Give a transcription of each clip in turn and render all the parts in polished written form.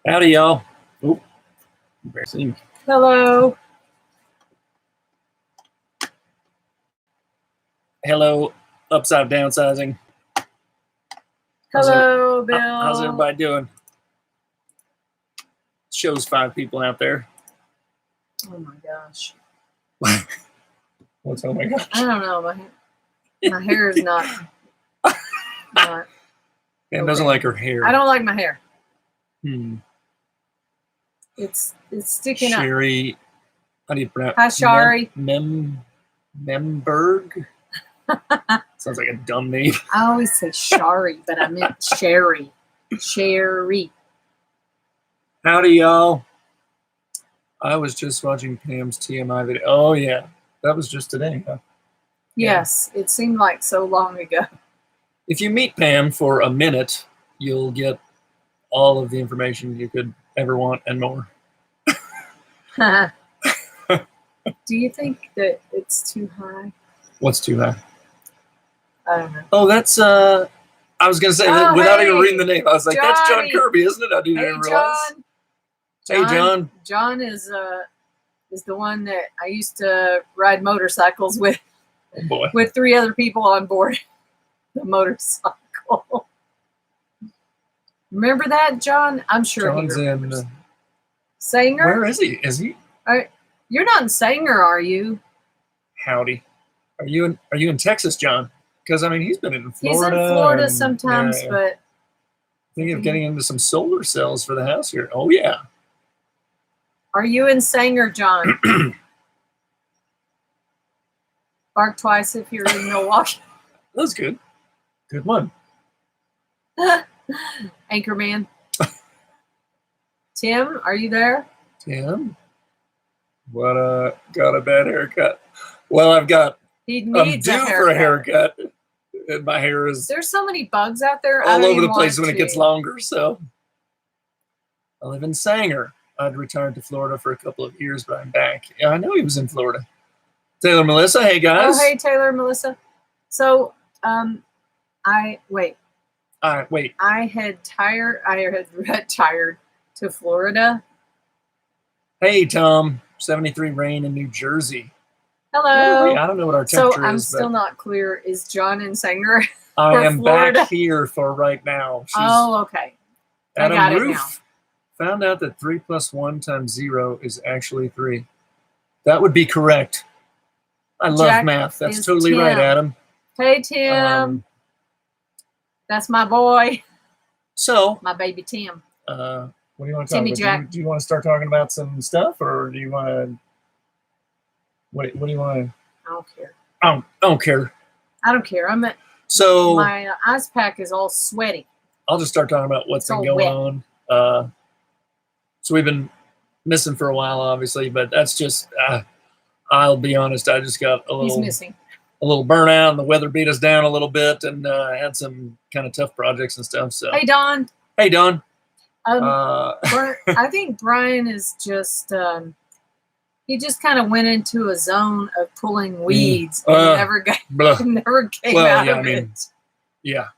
Howdy, y'all. Oop, embarrassing. Hello. Hello, upside downsizing. Hello, Bill. How's everybody doing? Shows 5 people out there. Oh my gosh. What's oh my gosh? I don't know. My hair is not. Pam doesn't like her hair. I don't like my hair. It's sticking Sherry, how do you pronounce? Hi, Shari. Memberg. Sounds like a dumb name. I always say Shari, but I meant Sherry. Sherry. Howdy, y'all. I was just watching Pam's TMI video. Oh, yeah. That was just today, huh? Yes, it seemed like so long ago. If you meet Pam for a minute, you'll get all of the information you could ever want and more. Do you think that it's too high? What's too high? I don't know. Oh, that's, I was going to say, that without even reading the name, I was like, Johnny. That's John Kirby, isn't it? I didn't even realize. Hey, John. John is the one that I used to ride motorcycles with. Oh, boy. With 3 other people on board the motorcycle. Remember that, John? I'm sure John's he remembers. in. Sanger? Where is he? Is he? You're not in Sanger, are you? Howdy. Are you in Texas, John? Because, I mean, he's been in Florida. He's in Florida sometimes, but... Thinking of getting into some solar cells for the house here. Oh, yeah. Are you in Sanger, John? Bark twice if you're in Milwaukee. That was good. Good one. Anchorman. Tim, are you there? Tim? What got a bad haircut. Well, I'm due for a haircut. And my hair is There's so many bugs out there. all over the place when it gets longer, so I live in Sanger. I'd returned to Florida for a couple of years, but I'm back. Yeah, I know he was in Florida. Taylor, Melissa, hey guys. Oh, hey Taylor, Melissa. So, I had retired to Florida. Hey Tom, 73 rain in New Jersey. Hello. I don't know what our temperature is. So I'm still not clear. Is John in Sanger? I am Florida? back here for right now. Okay. Adam I got Roof it now. found out that 3 + 1 × 0 is actually 3. That would be correct. I love Jack math. That's totally Tim. right, Adam. Hey Tim. That's my boy. So my baby Tim. What do you want to talk Timmy about? Jack. Do you want to start talking about some stuff, or do you want to? What do you want to? I don't care. I don't care. I don't care. So my ice pack is all sweaty. I'll just start talking about what's been going on. So we've been missing for a while, obviously, but that's just. I'll be honest. I just got a little burnout, and the weather beat us down a little bit, and had some kind of tough projects and stuff. So hey, Don. Hey, Don. I think Brian is just. He just kind of went into a zone of pulling weeds and never came out of it. Yeah.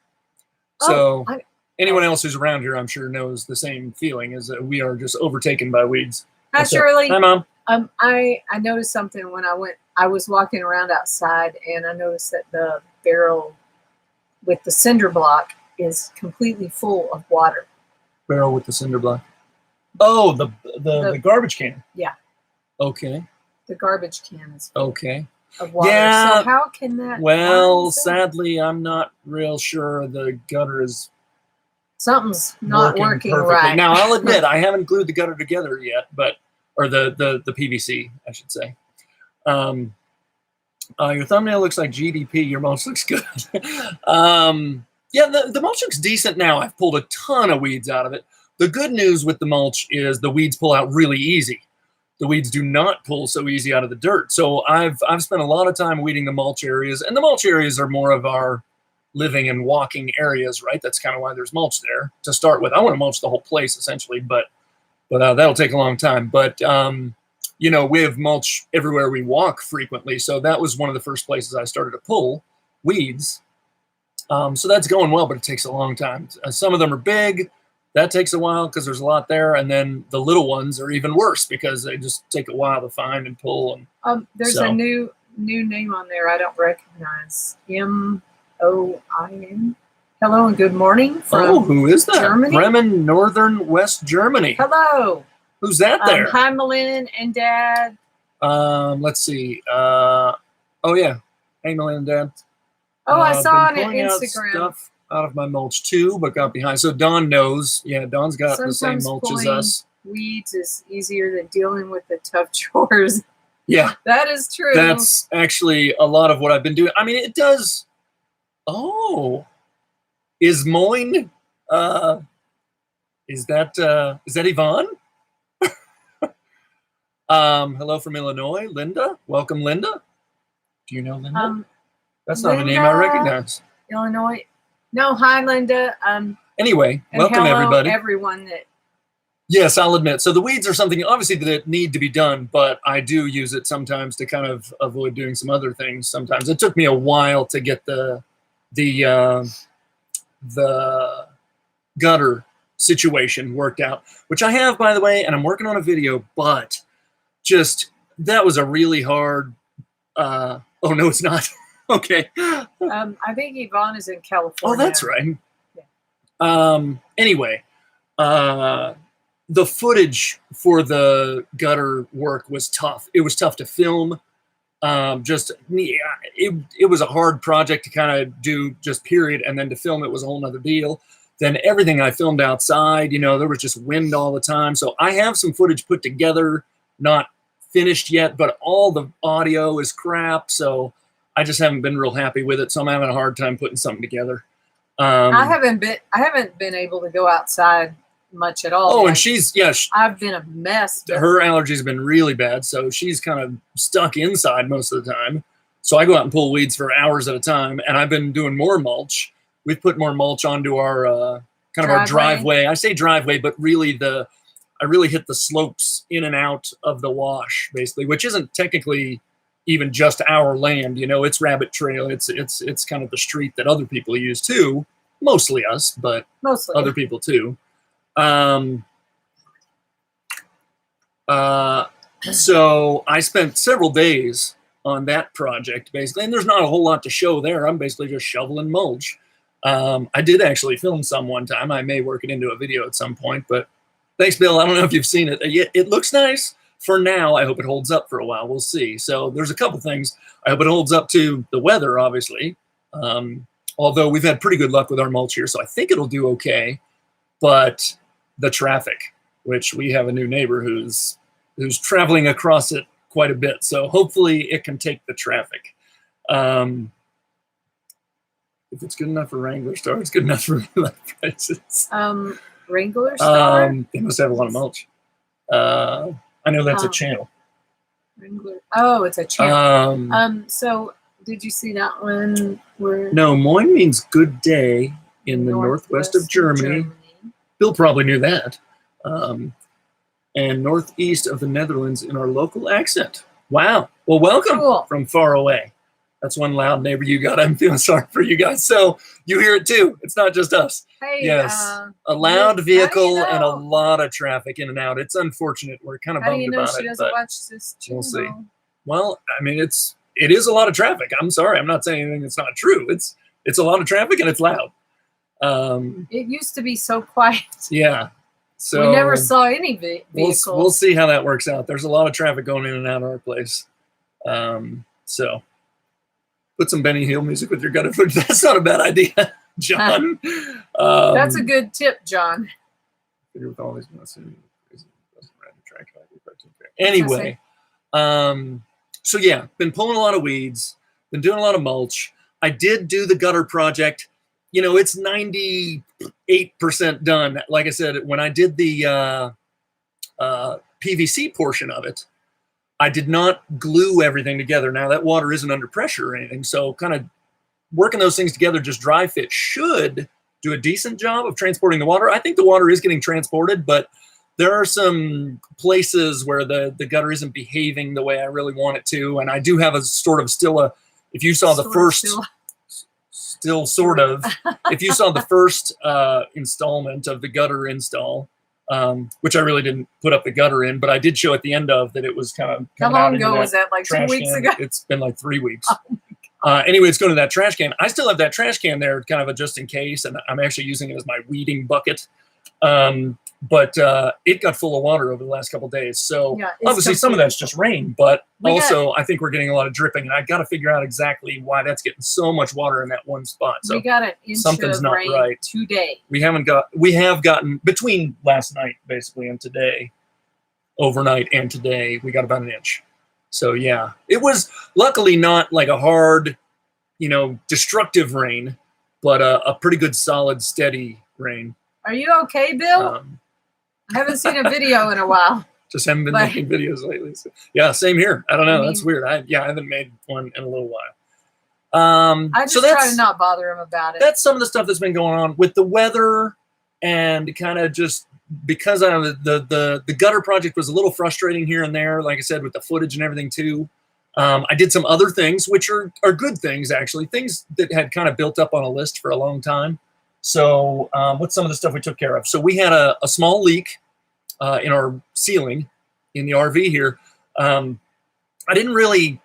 So anyone else who's around here, I'm sure, knows the same feeling, is that we are just overtaken by weeds. Hi, Shirley. Hi, Mom. I noticed something when I was walking around outside, and I noticed that the barrel with the cinder block is completely full of water. Barrel with the cinder block. Oh, the garbage can. Yeah. Okay. The garbage can is full of water. Yeah. So how can that? Well, sadly, I'm not real sure the gutter is. Something's not working perfectly. right. Now, I'll admit I haven't glued the gutter together yet, or the PVC, I should say. Your thumbnail looks like GDP. Your mulch looks good. Yeah, the mulch looks decent now. I've pulled a ton of weeds out of it. The good news with the mulch is the weeds pull out really easy. The weeds do not pull so easy out of the dirt. So I've spent a lot of time weeding the mulch areas, and the mulch areas are more of our living and walking areas, right? That's kind of why there's mulch there to start with. I want to mulch the whole place essentially, but that'll take a long time. But we have mulch everywhere we walk frequently, so that was one of the first places I started to pull weeds. So that's going well, but it takes a long time. Some of them are big. that takes a while because there's a lot there. And then the little ones are even worse because they just take a while to find and pull. And there's a new name on there I don't recognize. MOIN. Hello and good morning from who is that? Germany? Bremen, Northern West Germany. Hello. Who's that there? Hi, Malin and Dad. Let's see. Oh, yeah. Hey, Malin and Dad. Oh, I saw on pulling Instagram. Stuff out of my mulch too, but got behind. So Dawn knows. Yeah, Dawn's got Sometimes the same mulch as us. Weeds is easier than dealing with the tough chores. Yeah. That is true. That's actually a lot of what I've been doing. I mean, it does. Oh. Is mowing, is that Yvonne? Hello from Illinois, Linda. Welcome, Linda. Do you know Linda? That's not a name I recognize. Illinois. No, hi, Linda. Anyway, welcome hello, everybody. Everyone that. Yes, I'll admit. So the weeds are something obviously that need to be done, but I do use it sometimes to kind of avoid doing some other things. Sometimes it took me a while to get the gutter situation worked out, which I have, by the way, and I'm working on a video, but just that was a really hard oh no, it's not. Okay. I think Yvonne is in California. Oh, that's right. Yeah. Anyway, the footage for the gutter work was tough. It was tough to film. It was a hard project to kind of do, just period, and then to film it was a whole nother deal. Then everything I filmed outside, you know, there was just wind all the time. So I have some footage put together, not finished yet, but all the audio is crap. So I just haven't been real happy with it. So I'm having a hard time putting something together. I haven't been able to go outside much at all. Oh, and I've been a mess. Her allergies have been really bad, so she's kind of stuck inside most of the time. So I go out and pull weeds for hours at a time, and I've been doing more mulch. We've put more mulch onto our our driveway. I say driveway, but really I really hit the slopes in and out of the wash, basically, which isn't technically even just our land. You know, it's rabbit trail. It's kind of the street that other people use too. Mostly us, but mostly other people too. So I spent several days on that project, basically, and there's not a whole lot to show there. I'm basically just shoveling mulch. I did actually film some one time. I may work it into a video at some point, but thanks, Bill. I don't know if you've seen it. It looks nice. For now, I hope it holds up for a while. We'll see. So there's a couple things. I hope it holds up to the weather, obviously. Although we've had pretty good luck with our mulch here, so I think it'll do okay. But the traffic, which we have a new neighbor who's traveling across it quite a bit. So hopefully it can take the traffic. If it's good enough for Wrangler Star, it's good enough for MidlifePrices. Wrangler Star? They must have a lot of mulch. I know that's a channel. Wrangler. Oh, it's a channel. So did you see that one? No, Moin means good day in the northwest of Germany. Bill probably knew that. And northeast of the Netherlands in our local accent. Wow. Well, welcome from far away. That's one loud neighbor you got. I'm feeling sorry for you guys. So you hear it too. It's not just us. Hey, yes. A loud vehicle and a lot of traffic in and out. It's unfortunate. We're kind of bummed about it. She doesn't watch this channel? We'll see. Well, I mean, it is a lot of traffic. I'm sorry. I'm not saying anything that's not true. It's a lot of traffic and it's loud. It used to be so quiet. Yeah. So we never saw any vehicles. We'll see how that works out. There's a lot of traffic going in and out of our place. So put some Benny Hill music with your gutter footage. That's not a bad idea, John. That's a good tip, John. Anyway, so yeah, been pulling a lot of weeds, been doing a lot of mulch. I did do the gutter project. You know, it's 98% done. Like I said, when I did the PVC portion of it, I did not glue everything together. Now that water isn't under pressure or anything, so kind of working those things together, just dry fit should do a decent job of transporting the water. I think the water is getting transported, but there are some places where the gutter isn't behaving the way I really want it to. And I do have a sort of if you saw the first still sort of. If you saw the first installment of the gutter install, which I really didn't put up the gutter in, but I did show at the end of that it was kind of. How long ago was that? Like 2 weeks ago? It's been like 3 weeks. Anyway, it's going to that trash can. I still have that trash can there, kind of a just in case, and I'm actually using it as my weeding bucket. But it got full of water over the last couple of days. So obviously some of that's just rain, but also I think we're getting a lot of dripping, and I've got to figure out exactly why that's getting so much water in that one spot. So we got an inch something's of not rain right today. We have gotten between last night basically and today, overnight and today, we got about an inch. So yeah, it was luckily not like a hard, destructive rain, but a pretty good, solid, steady rain. Are you okay, Bill? I haven't seen a video in a while. Just haven't been making videos lately. So, yeah, same here. I don't know. That's weird. I haven't made one in a little while. I just try to not bother him about it. That's some of the stuff that's been going on with the weather, and kind of just because the gutter project was a little frustrating here and there. Like I said, with the footage and everything too. I did some other things, which are good things actually, things that had kind of built up on a list for a long time. So what's some of the stuff we took care of? So we had a small leak in our ceiling in the RV here. I didn't really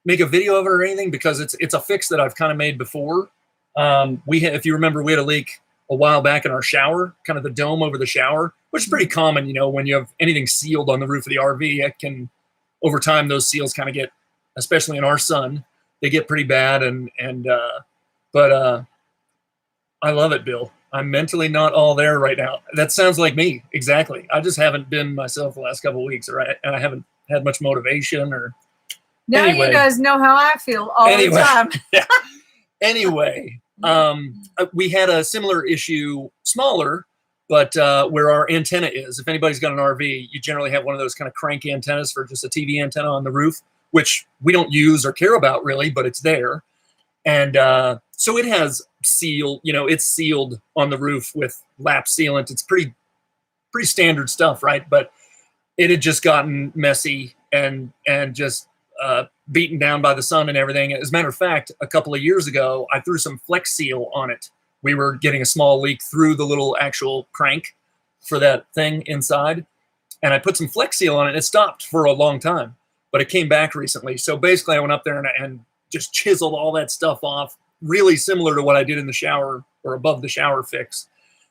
make a video of it or anything because it's a fix that I've kind of made before. If you remember, we had a leak a while back in our shower, kind of the dome over the shower, which is pretty common, when you have anything sealed on the roof of the RV. It can, over time, those seals kind of get, especially in our sun, they get pretty bad. But I love it, Bill. I'm mentally not all there right now. That sounds like me. Exactly. I just haven't been myself the last couple of weeks, and I haven't had much motivation Now you guys know how I feel all the time. Yeah. Anyway, we had a similar issue, smaller, but where our antenna is. If anybody's got an RV, you generally have one of those kind of crank antennas for just a TV antenna on the roof, which we don't use or care about really, but it's there. And so it has it's sealed on the roof with lap sealant. It's pretty standard stuff, right? But it had just gotten messy and just beaten down by the sun and everything. As a matter of fact, a couple of years ago, I threw some Flex Seal on it. We were getting a small leak through the little actual crank for that thing inside. And I put some Flex Seal on it. It stopped for a long time, but it came back recently. So basically I went up there and just chiseled all that stuff off, really similar to what I did in the shower or above the shower fix,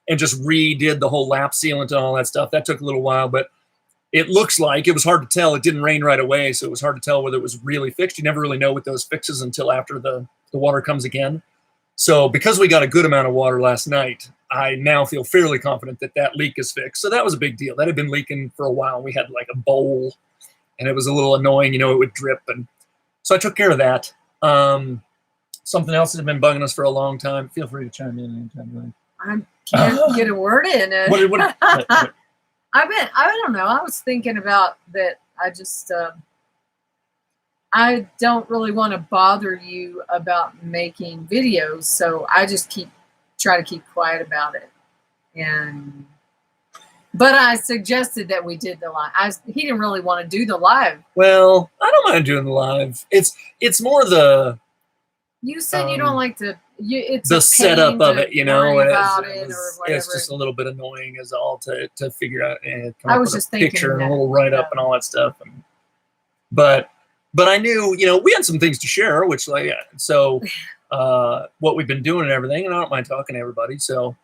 and just redid the whole lap sealant and all that stuff. That took a little while, but it looks like it was hard to tell. It didn't rain right away, so it was hard to tell whether it was really fixed. You never really know with those fixes until after the water comes again. So because we got a good amount of water last night, I now feel fairly confident that leak is fixed. So that was a big deal. That had been leaking for a while. We had like a bowl, and it was a little annoying. It would drip. And so I took care of that. Something else that had been bugging us for a long time. Feel free to chime in anytime. I can't get a word in. What? I don't know. I was thinking about that. I just, I don't really want to bother you about making videos, so I just try to keep quiet about it. But I suggested that we did the live. He didn't really want to do the live. Well, I don't mind doing the live. It's more the. You said you don't like to. It's the setup of it, it's just a little bit annoying, is all to figure out and come I up was with just a thinking picture and a that, little write up and all that stuff. But I knew, we had some things to share, which what we've been doing and everything, and I don't mind talking to everybody, so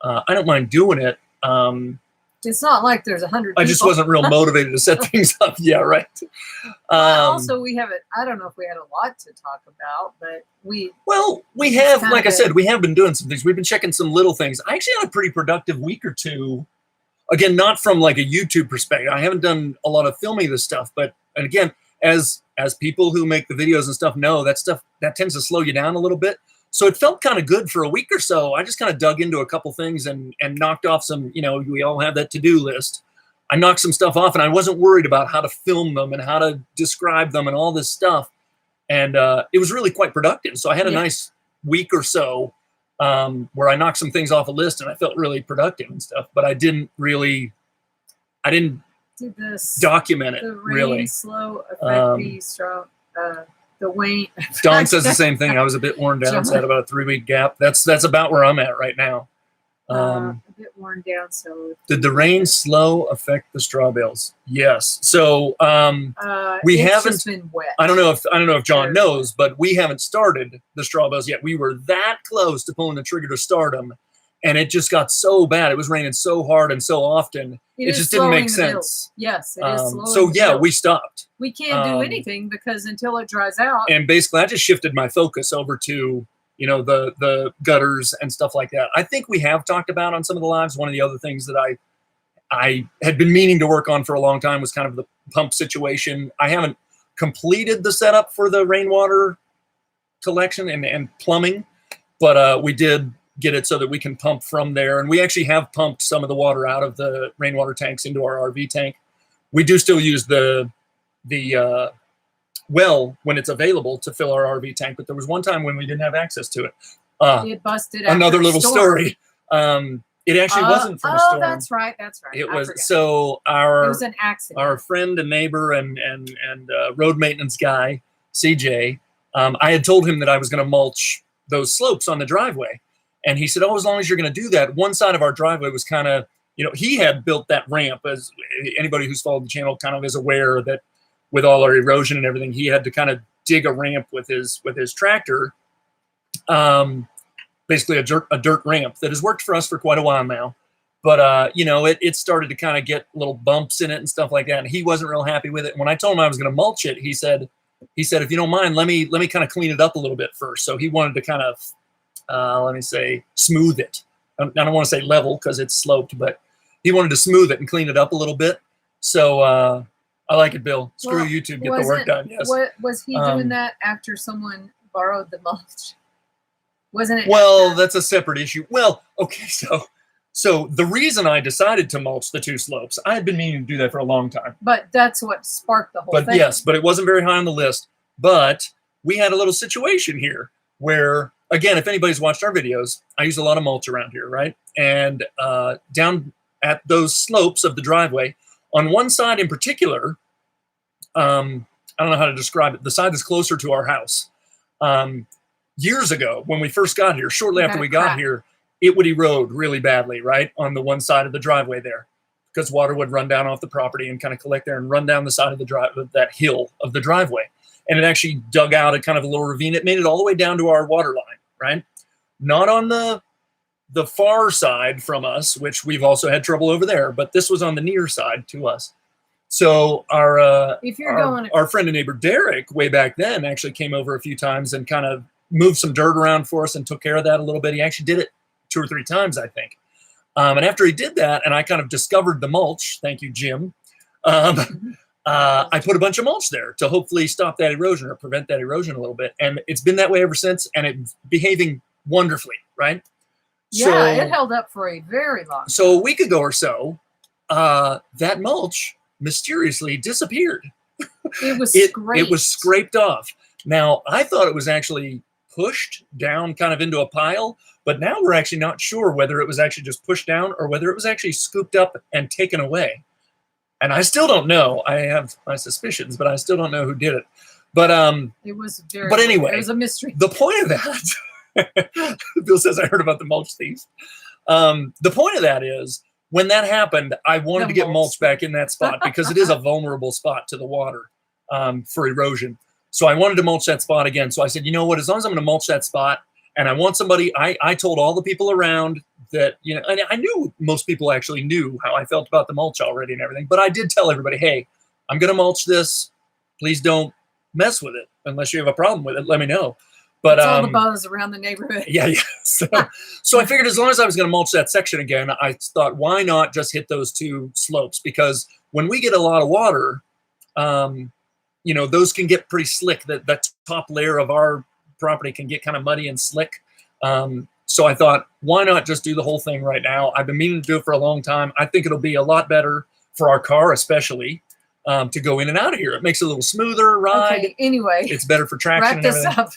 I don't mind doing it. It's not like there's 100 people. I just wasn't real motivated to set things up. Yeah, right. Also, we haven't. I don't know if we had a lot to talk about, but we have, like I said, we have been doing some things. We've been checking some little things. I actually had a pretty productive week or two. Again, not from like a YouTube perspective. I haven't done a lot of filming of this stuff, and again, as people who make the videos and stuff know, that tends to slow you down a little bit. So it felt kind of good for a week or so. I just kind of dug into a couple things and knocked off some, we all have that to-do list. I knocked some stuff off, and I wasn't worried about how to film them and how to describe them and all this stuff. And it was really quite productive. So I had a nice week or so where I knocked some things off a list, and I felt really productive and stuff. But I didn't document it, the rain really. Slow affect the straw. The Wayne. Dawn says the same thing. I was a bit worn down, so I had about a 3-week gap. That's about where I'm at right now. A bit worn down. So did the rain slow affect the straw bales? Yes. So we it's haven't just been wet. I don't know if John knows, but we haven't started the straw bales yet. We were that close to pulling the trigger to start them, and it just got so bad. It was raining so hard and so often. It just didn't make sense. Yes, it is slowing so the yeah, bills. we stopped. We can't do anything because until it dries out. And basically, I just shifted my focus over to the gutters and stuff like that. I think we have talked about on some of the lives. One of the other things that I had been meaning to work on for a long time was kind of the pump situation. I haven't completed the setup for the rainwater collection and plumbing, but we did get it so that we can pump from there. And we actually have pumped some of the water out of the rainwater tanks into our RV tank. We do still use the well when it's available to fill our RV tank, but there was one time when we didn't have access to it. It busted after another a little storm. Story. It actually wasn't from a storm. Oh, that's right. It was so it was an accident. Our friend and neighbor and road maintenance guy, CJ. I had told him that I was going to mulch those slopes on the driveway, and he said, "Oh, as long as you're going to do that." One side of our driveway was kind of, he had built that ramp. As anybody who's followed the channel kind of is aware that with all our erosion and everything, he had to kind of dig a ramp with his tractor. Basically a dirt ramp that has worked for us for quite a while now. But, it started to kind of get little bumps in it and stuff like that. And he wasn't real happy with it. And when I told him I was going to mulch it, he said, if you don't mind, let me kind of clean it up a little bit first. So he wanted to kind of, smooth it. I don't want to say level because it's sloped, but he wanted to smooth it and clean it up a little bit. So I like it, Bill. Screw YouTube. Get the work done. Yes. What was he doing that after someone borrowed the mulch? Wasn't it? Well, that's a separate issue. Well, okay, so the reason I decided to mulch the 2 slopes, I had been meaning to do that for a long time. But that's what sparked the whole thing. Yes, but it wasn't very high on the list. But we had a little situation here where, again, if anybody's watched our videos, I use a lot of mulch around here, right? And down at those slopes of the driveway, on one side in particular, I don't know how to describe it, the side that's closer to our house. Years ago, when we first got here, shortly after we got here, it would erode really badly, right? On the one side of the driveway there, because water would run down off the property and kind of collect there and run down the side of that hill of the driveway. And it actually dug out a kind of a little ravine. It made it all the way down to our water line, right? Not on the far side from us, which we've also had trouble over there, but this was on the near side to us. So our friend and neighbor Derek, way back then, actually came over a few times and kind of moved some dirt around for us and took care of that a little bit. He actually did it 2 or 3 times, I think. And after he did that, and I kind of discovered the mulch, thank you, Jim, I put a bunch of mulch there to hopefully stop that erosion or prevent that erosion a little bit. And it's been that way ever since, and it's behaving wonderfully, right? Yeah, it held up for a very long time. So a week ago or so, that mulch mysteriously disappeared. It was scraped. It was scraped off. Now, I thought it was actually pushed down kind of into a pile, but now we're actually not sure whether it was actually just pushed down or whether it was actually scooped up and taken away. And I still don't know. I have my suspicions, but I still don't know who did it. But it was anyway, it was a mystery. The point of that, Bill says I heard about the mulch thief. The point of that is when that happened, I wanted to get mulch back in that spot because it is a vulnerable spot to the water for erosion. So I wanted to mulch that spot again. So I said, you know what, as long as I'm going to mulch that spot and I want somebody, I told all the people around that, and I knew most people actually knew how I felt about the mulch already and everything, but I did tell everybody, hey, I'm going to mulch this. Please don't mess with it unless you have a problem with it. Let me know. But all the buzz around the neighborhood. Yeah. So I figured as long as I was going to mulch that section again, I thought, why not just hit those 2 slopes? Because when we get a lot of water, those can get pretty slick. That top layer of our property can get kind of muddy and slick. So I thought, why not just do the whole thing right now? I've been meaning to do it for a long time. I think it'll be a lot better for our car, especially to go in and out of here. It makes it a little smoother ride. Okay, anyway, it's better for traction. Wrap this up.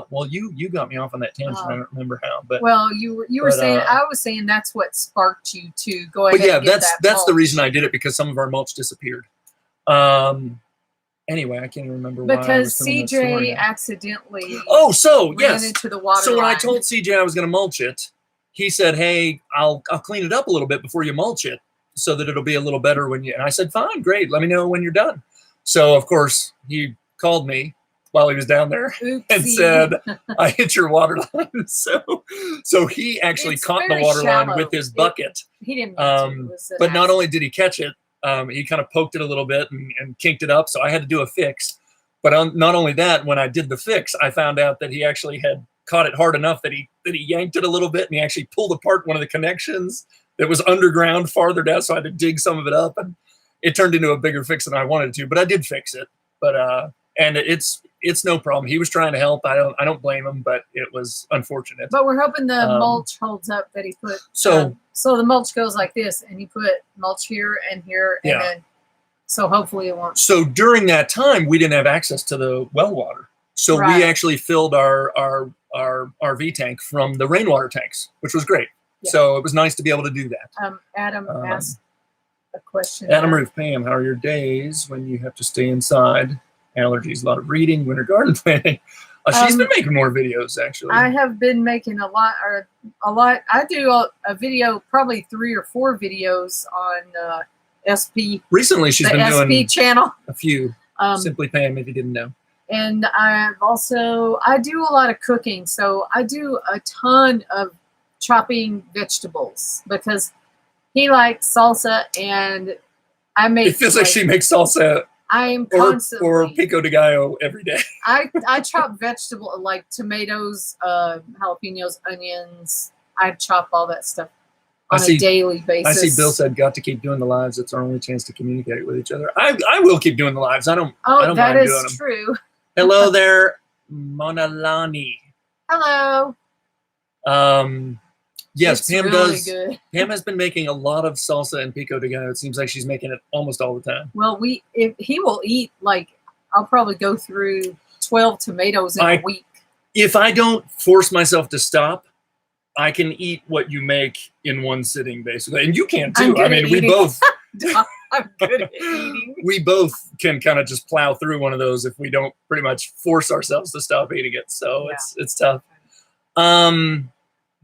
Well, you got me off on that tangent. I don't remember how, but you were saying I was saying that's what sparked you to go ahead. But yeah, and get that's mulch. the reason I did it, because some of our mulch disappeared. anyway, I can't even remember why I Because was telling that CJ story now. accidentally Oh, so ran yes. into the water So when I line. told CJ I was going to mulch it, he said, "Hey, I'll clean it up a little bit before you mulch it, so that it'll be a little better when you." And I said, "Fine, great. Let me know when you're done." So of course he called me while he was down there and Oopsie. said, "I hit your water line." So he actually It's caught the very water line shallow. with his bucket. He didn't mean to. It was an But not accident. only did he catch it, he kind of poked it a little bit and kinked it up. So I had to do a fix. But not only that, when I did the fix, I found out that he actually had caught it hard enough that he yanked it a little bit, and he actually pulled apart one of the connections that was underground farther down. So I had to dig some of it up, and it turned into a bigger fix than I wanted to. But I did fix it. But and it's no problem. He was trying to help. I don't blame him, but it was unfortunate. But we're hoping the mulch holds up that he put. So the mulch goes like this, and he put mulch here and here, and then so hopefully it won't. So during that time, we didn't have access to the well water. So we actually filled our RV tank from the rainwater tanks, which was great. Yeah. So it was nice to be able to do that. Adam asked a question. Adam Ruth, Pam, how are your days when you have to stay inside? Allergies, a lot of reading, winter garden planting. She's been making more videos, actually. I have been making a lot. I do a video, probably 3 or 4 videos on SP. Recently, she's been doing SP channel. A few. Simply Pam, if you didn't know. And I do a lot of cooking. So I do a ton of chopping vegetables because he likes salsa, and I make. It feels like she makes salsa. I am constantly or pico de gallo every day. I chop vegetable like tomatoes, jalapenos, onions. I chop all that stuff on a daily basis. I see Bill said, "Got to keep doing the lives. It's our only chance to communicate with each other." I will keep doing the lives. I don't mind doing them. That is true. Hello there, Monalani. Hello. Yes, it's Pam really does. Good. Pam has been making a lot of salsa and pico de gallo. It seems like she's making it almost all the time. Well, if he will eat, like, I'll probably go through 12 tomatoes in a week. If I don't force myself to stop, I can eat what you make in one sitting, basically, and you can too. I mean, we both. I'm good at eating. We both can kind of just plow through one of those if we don't pretty much force ourselves to stop eating it. So it's tough.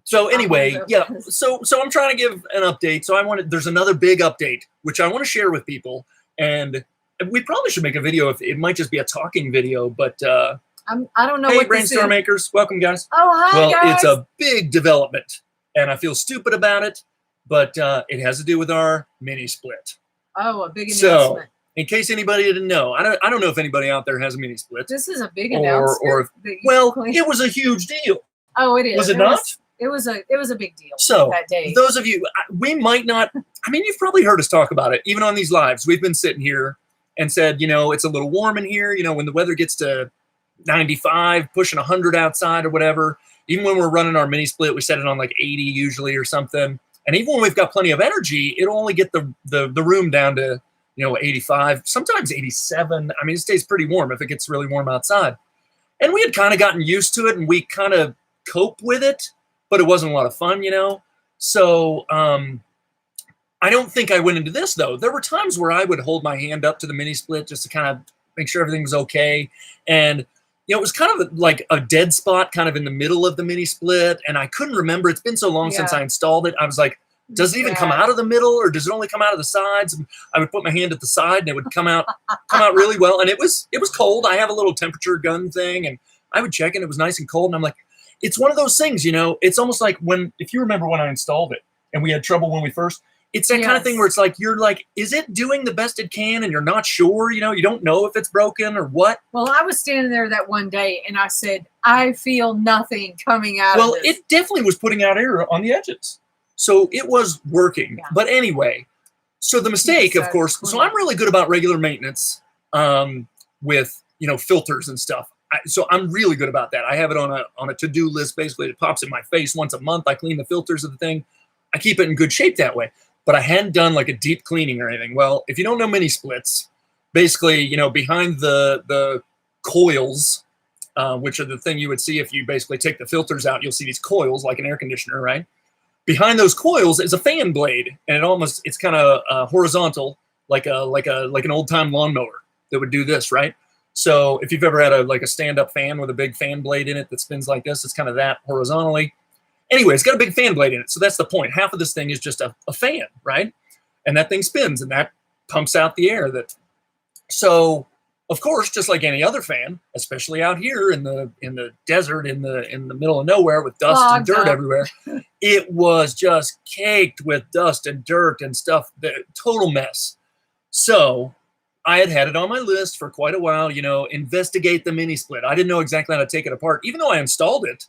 So anyway, So I'm trying to give an update. So there's another big update which I want to share with people, and we probably should make a video. If it might just be a talking video, but I don't know. Hey, what brainstorm makers, welcome guys. Oh, hi guys. Well, it's a big development, and I feel stupid about it, but it has to do with our mini split. Oh, a big announcement. So, in case anybody didn't know, I don't know if anybody out there has a mini split. This is a big announcement. It was a huge deal. Oh, it is. Was it not? It was a big deal. So that day. Those of you, we might not. I mean, you've probably heard us talk about it, even on these lives. We've been sitting here and said, it's a little warm in here. When the weather gets to 95, pushing 100 outside or whatever. Even when we're running our mini split, we set it on like 80 usually or something. And even when we've got plenty of energy, it'll only get the room down to 85, sometimes 87. I mean, it stays pretty warm if it gets really warm outside. And we had kind of gotten used to it, and we kind of cope with it, but it wasn't a lot of fun, So I don't think I went into this, though. There were times where I would hold my hand up to the mini split just to kind of make sure everything was okay. And, it was kind of like a dead spot kind of in the middle of the mini split. And I couldn't remember. It's been so long since I installed it. I was like, does it even come out of the middle, or does it only come out of the sides? And I would put my hand at the side, and it would come out really well. And it was cold. I have a little temperature gun thing, and I would check, and it was nice and cold. And I'm like, it's one of those things, it's almost like if you remember when I installed it and we had trouble when we first, it's that kind of thing where it's like, you're like, is it doing the best it can? And you're not sure, you don't know if it's broken or what. Well, I was standing there that one day, and I said, I feel nothing coming out of this. Well, it definitely was putting out air on the edges. So it was working. Yeah. But anyway, so the mistake, of course, so I'm really good about regular maintenance with, filters and stuff. So I'm really good about that. I have it on a to-do list. Basically, it pops in my face once a month. I clean the filters of the thing. I keep it in good shape that way. But I hadn't done like a deep cleaning or anything. Well, if you don't know mini splits, basically, behind the coils, which are the thing you would see if you basically take the filters out, you'll see these coils like an air conditioner, right? Behind those coils is a fan blade, and it's kind of horizontal, like an old time lawnmower. that would do this, right? So if you've ever had a stand-up fan with a big fan blade in it that spins like this, it's kind of that horizontally. Anyway, it's got a big fan blade in it. So that's the point. Half of this thing is just a fan, right? And that thing spins and that pumps out the air. So of course, just like any other fan, especially out here in the desert, in the middle of nowhere with dust and dirt everywhere, it was just caked with dust and dirt and stuff. Total mess. So I had it on my list for quite a while, investigate the mini split. I didn't know exactly how to take it apart, even though I installed it.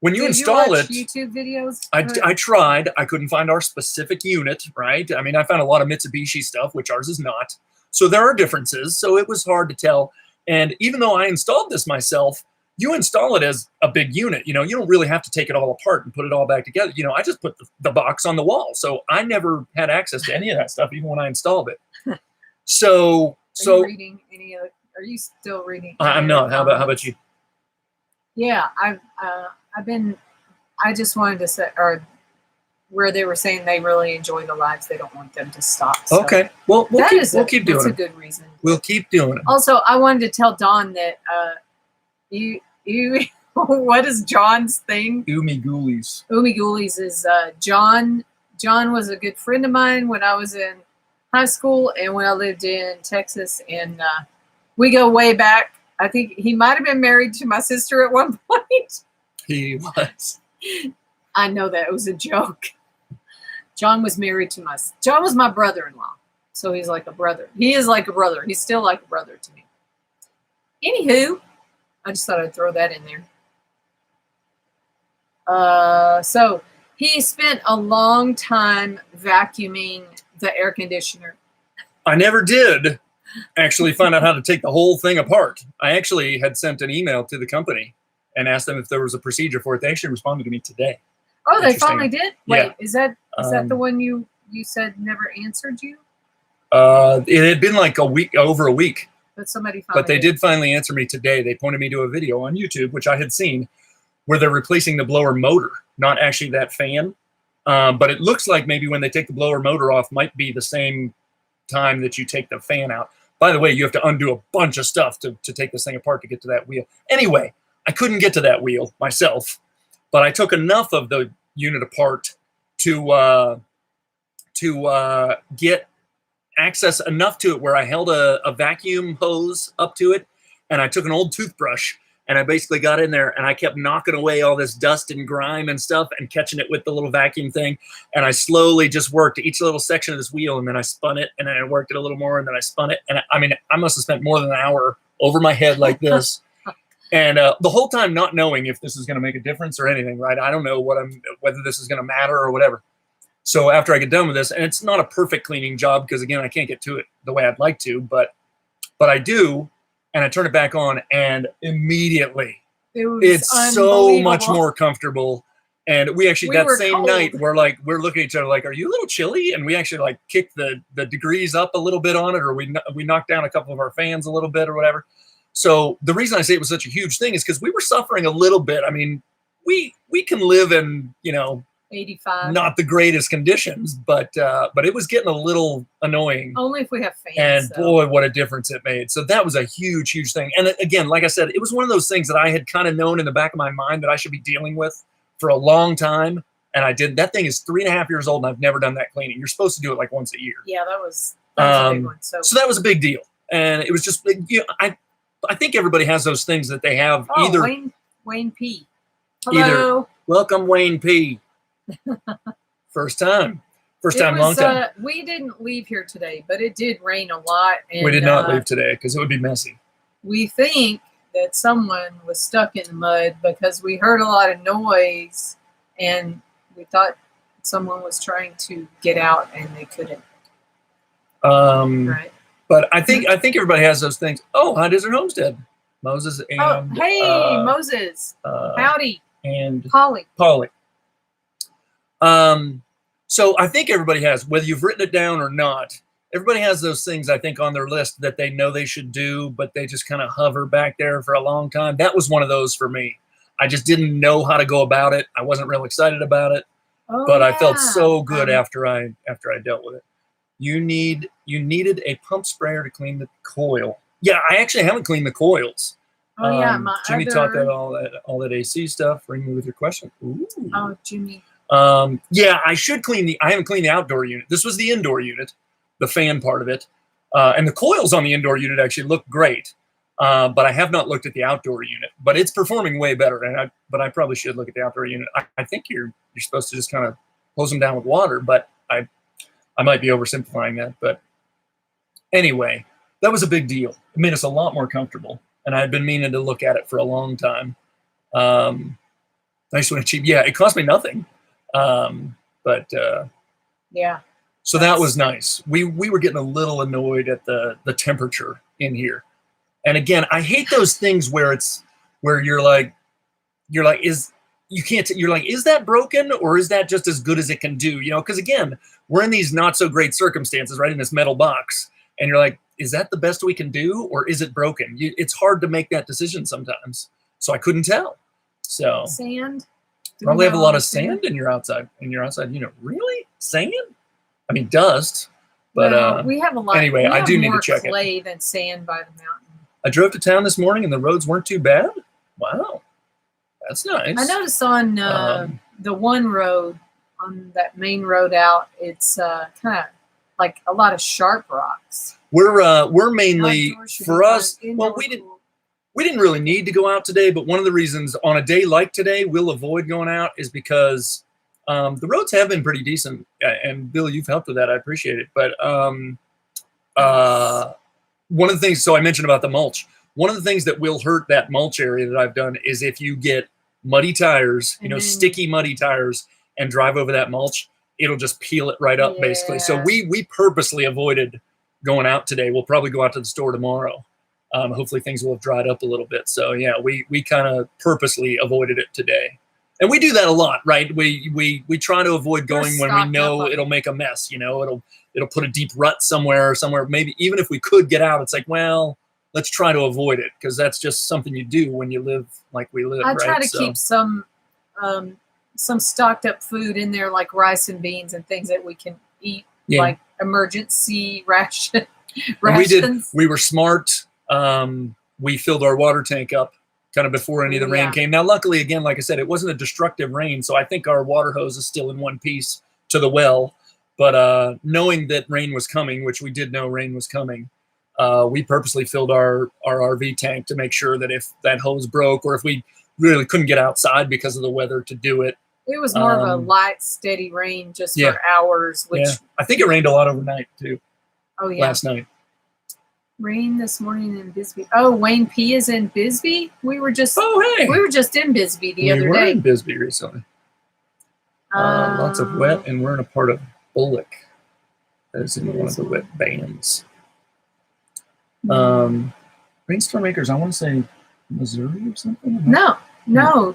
When you install it, YouTube videos. I tried. I couldn't find our specific unit, right? I mean, I found a lot of Mitsubishi stuff, which ours is not. So there are differences. So it was hard to tell. And even though I installed this myself, you install it as a big unit. You don't really have to take it all apart and put it all back together. I just put the box on the wall. So I never had access to any of that stuff, even when I installed it. So are you reading any of? Are you still reading? I'm not. How about you? Yeah, I've been. I just wanted to say, or where they were saying they really enjoy the lives, they don't want them to stop. So okay, well we'll keep doing it. That's a good reason. We'll keep doing it. Also, I wanted to tell Dawn that you what is John's thing? Oomy Ghoulies. Oomy Ghoulies is John. John was a good friend of mine when I was in high school and when I lived in Texas, and we go way back. I think he might have been married to my sister at one point. He was. I know that it was a joke. John was married to John was my brother-in-law. So he's like a brother. He is like a brother. He's still like a brother to me. Anywho, I just thought I'd throw that in there. So he spent a long time vacuuming the air conditioner. I never did actually find out how to take the whole thing apart. I actually had sent an email to the company and asked them if there was a procedure for it. They actually responded to me today. Oh, they finally did? Wait, yeah. Is that the one you said never answered you? It had been like over a week. But somebody finally But they did finally answer me today. They pointed me to a video on YouTube, which I had seen, where they're replacing the blower motor, not actually that fan. But it looks like maybe when they take the blower motor off might be the same time that you take the fan out. By the way, you have to undo a bunch of stuff to take this thing apart to get to that wheel. Anyway, I couldn't get to that wheel myself, but I took enough of the unit apart to get access enough to it where I held a vacuum hose up to it, and I took an old toothbrush and I basically got in there and I kept knocking away all this dust and grime and stuff and catching it with the little vacuum thing. And I slowly just worked each little section of this wheel, and then I spun it, and then I worked it a little more, and then I spun it. And I mean, I must have spent more than an hour over my head like this. And the whole time not knowing if this is going to make a difference or anything, right? I don't know whether this is going to matter or whatever. So after I get done with this, and it's not a perfect cleaning job because, again, I can't get to it the way I'd like to, but I do, and I turn it back on, and immediately it's so much more comfortable. And we actually, that same night, we're looking at each other like, are you a little chilly? And we actually like kicked the degrees up a little bit on it, or we knocked down a couple of our fans a little bit or whatever. So the reason I say it was such a huge thing is because we were suffering a little bit. I mean, we can live in, 85, not the greatest conditions, but it was getting a little annoying. Only if we have fans. And boy, what a difference it made. So that was a huge, huge thing. And again, like I said, it was one of those things that I had kind of known in the back of my mind that I should be dealing with for a long time. And I did. That thing is 3.5 years old, and I've never done that cleaning. You're supposed to do it like once a year. Yeah, that was a big one. So that was a big deal. And it was just, I think everybody has those things that they have either. Wayne P. Hello. Welcome, Wayne P. First time, long time. We didn't leave here today, but it did rain a lot. And, we did not leave today because it would be messy. We think that someone was stuck in the mud because we heard a lot of noise, and we thought someone was trying to get out and they couldn't. Right. But I think everybody has those things. Oh, High Desert Homestead, Moses and hey, Moses, howdy, and Polly. So I think everybody has, whether you've written it down or not, everybody has those things I think on their list that they know they should do, but they just kind of hover back there for a long time. That was one of those for me. I just didn't know how to go about it. I wasn't real excited about it, but I felt so good after I dealt with it. You need you needed a pump sprayer to clean the coil. Yeah, I actually haven't cleaned the coils. Oh yeah, Jimmy taught that all that AC stuff. Ring me with your question. Ooh. Oh, Jimmy. Yeah, I should clean I haven't cleaned the outdoor unit. This was the indoor unit, the fan part of it. And the coils on the indoor unit actually look great. But I have not looked at the outdoor unit. But it's performing way better. But I probably should look at the outdoor unit. I think you're supposed to just kind of hose them down with water, but I might be oversimplifying that. But anyway, that was a big deal. It made us a lot more comfortable. And I had been meaning to look at it for a long time. Nice one, cheap. Yeah, it cost me nothing. Yeah. So that was nice. We were getting a little annoyed at the temperature in here. And again, I hate those things where you're like, is that broken or is that just as good as it can do? You know, because again, we're in these not so great circumstances, right? In this metal box. And you're like, is that the best we can do or is it broken? It's hard to make that decision sometimes. So I couldn't tell. So sand. Probably have a lot of sand in your outside. Unit. Really? Sand? I mean, dust. But no, we have a lot. Anyway, I do need to check more clay than sand by the mountain. I drove to town this morning and the roads weren't too bad. Wow, that's nice. I noticed on the one road, on that main road out, it's kind of like a lot of sharp rocks. We're mainly for us. Well, we didn't really need to go out today, but one of the reasons on a day like today we'll avoid going out is because the roads have been pretty decent. And Bill, you've helped with that. I appreciate it. But one of the things, so I mentioned about the mulch. One of the things that will hurt that mulch area that I've done is if you get muddy tires, sticky muddy tires, and drive over that mulch, it'll just peel it right up, basically. So we purposely avoided going out today. We'll probably go out to the store tomorrow. Hopefully things will have dried up a little bit. So yeah, we kind of purposely avoided it today. And we do that a lot, right? We try to avoid going when we know it'll make a mess, it'll put a deep rut somewhere, maybe even if we could get out, it's like, well, let's try to avoid it because that's just something you do when you live like we live. I try to keep some stocked up food in there, like rice and beans and things that we can eat, like emergency rations. We were smart. We filled our water tank up kind of before any of the rain came. Now, luckily, again, like I said, it wasn't a destructive rain, so I think our water hose is still in one piece to the well. But knowing that rain was coming, which we did know rain was coming, we purposely filled our RV tank to make sure that if that hose broke or if we really couldn't get outside because of the weather to do it. It was more of a light, steady rain just for hours. Which I think it rained a lot overnight, too. Oh, yeah. Last night. Rain this morning in Bisbee. Oh, Wayne P is in Bisbee. We were just we were just in Bisbee the other day. We were in Bisbee recently. Lots of wet, and we're in a part of Bullock. That is in one of the wet bands. Rainstorm Acres. I want to say Missouri or something. No,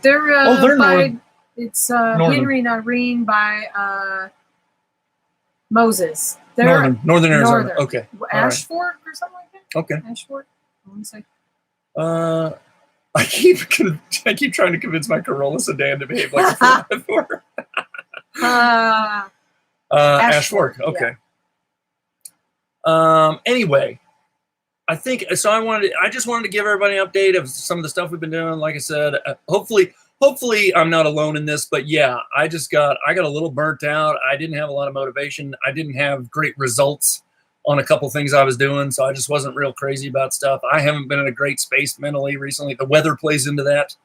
they're by. It's Henry and Irene by Moses. They're Northern Arizona. Okay. Ashford or something like that. Okay. Ashford. I want to say. I keep trying to convince my Corolla sedan to behave like a 4x4. Ashford. Okay. Yeah. Anyway, I think so. I just wanted to give everybody an update of some of the stuff we've been doing. Like I said, hopefully I'm not alone in this, but yeah, I got a little burnt out. I didn't have a lot of motivation. I didn't have great results on a couple things I was doing, so I just wasn't real crazy about stuff. I haven't been in a great space mentally recently. The weather plays into that.